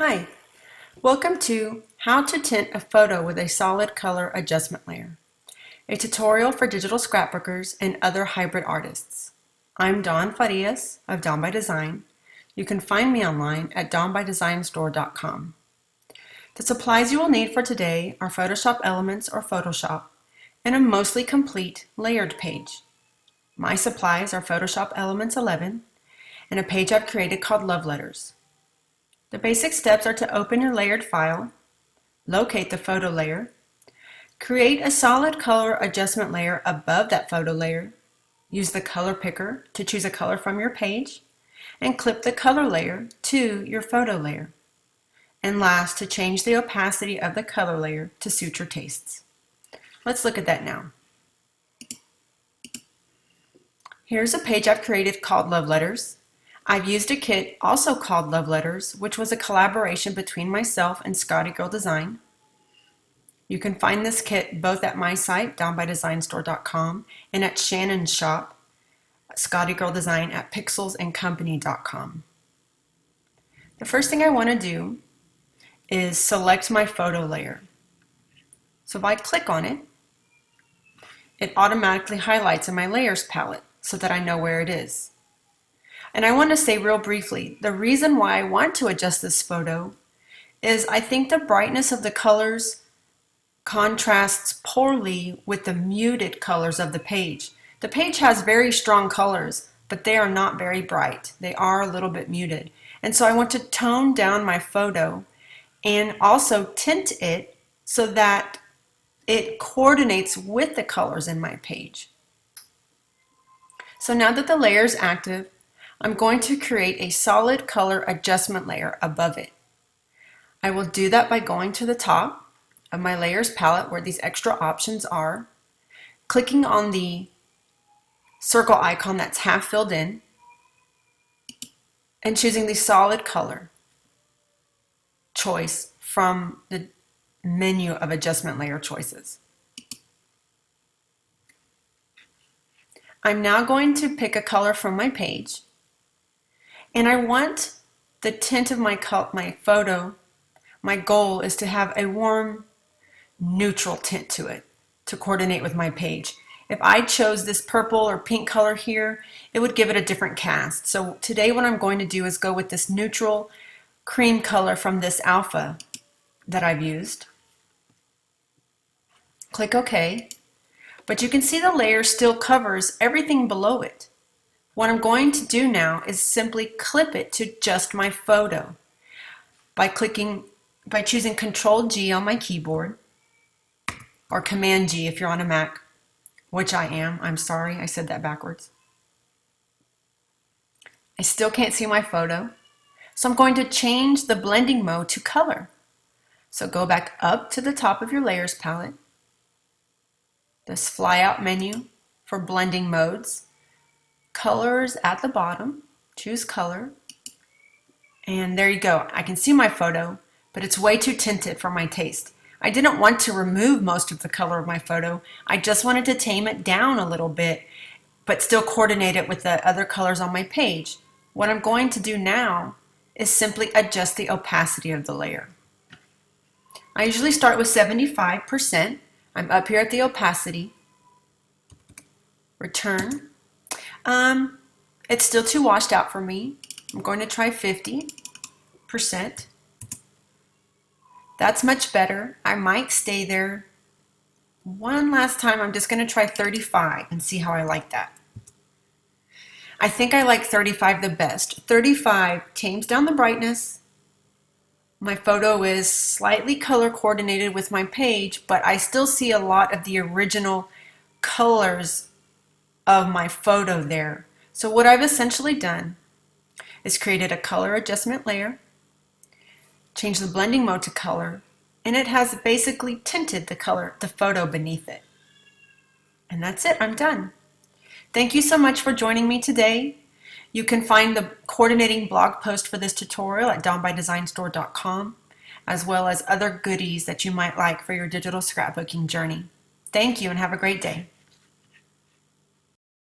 Hi, welcome to How to Tint a Photo with a Solid Color Adjustment Layer, a tutorial for digital scrapbookers and other hybrid artists. I'm Dawn Farias of Dawn by Design. You can find me online at dawnbydesignstore.com. The supplies you will need for today are Photoshop Elements or Photoshop and a mostly complete layered page. My supplies are Photoshop Elements 11 and a page I've created called Love Letters. The basic steps are to open your layered file, locate the photo layer, create a solid color adjustment layer above that photo layer, use the color picker to choose a color from your page, and clip the color layer to your photo layer. And last, to change the opacity of the color layer to suit your tastes. Let's look at that now. Here's a page I've created called Love Letters. I've used a kit also called Love Letters, which was a collaboration between myself and Scotty Girl Design. You can find this kit both at my site, dawnbydesignstore.com, and at Shannon's shop, Scotty Girl Design at pixelsandcompany.com. The first thing I want to do is select my photo layer. So if I click on it, it automatically highlights in my layers palette so that I know where it is. And I want to say real briefly, the reason why I want to adjust this photo is I think the brightness of the colors contrasts poorly with the muted colors of the page. The page has very strong colors, but they are not very bright. They are a little bit muted. And so I want to tone down my photo and also tint it so that it coordinates with the colors in my page. So now that the layer is active, I'm going to create a solid color adjustment layer above it. I will do that by going to the top of my layers palette where these extra options are, clicking on the circle icon that's half filled in, and choosing the solid color choice from the menu of adjustment layer choices. I'm now going to pick a color from my page. And I want the tint of my photo, my goal is to have a warm, neutral tint to it to coordinate with my page. If I chose this purple or pink color here, it would give it a different cast. So today what I'm going to do is go with this neutral cream color from this alpha that I've used. Click OK. But you can see the layer still covers everything below it. What I'm going to do now is simply clip it to just my photo by choosing Control-G on my keyboard, or Command-G if you're on a Mac, which I am. I'm sorry, I said that backwards. I still can't see my photo, so I'm going to change the blending mode to color. So go back up to the top of your layers palette, this flyout menu for blending modes, colors at the bottom, choose color, and there you go. I can see my photo, but it's way too tinted for my taste. I didn't want to remove most of the color of my photo. I just wanted to tame it down a little bit, but still coordinate it with the other colors on my page. What I'm going to do now is simply adjust the opacity of the layer. I usually start with 75%. I'm up here at the opacity, return. It's still too washed out for me. I'm going to try 50%. That's much better. I might stay there. One last time, I'm just going to try 35 and see how I like that. I think I like 35 the best. 35 tames down the brightness. My photo is slightly color coordinated with my page, but I still see a lot of the original colors of my photo there. So what I've essentially done is created a color adjustment layer, changed the blending mode to color, and it has basically tinted the photo beneath it. And that's it, I'm done. Thank you so much for joining me today. You can find the coordinating blog post for this tutorial at dawnbydesignstore.com, as well as other goodies that you might like for your digital scrapbooking journey. Thank you and have a great day.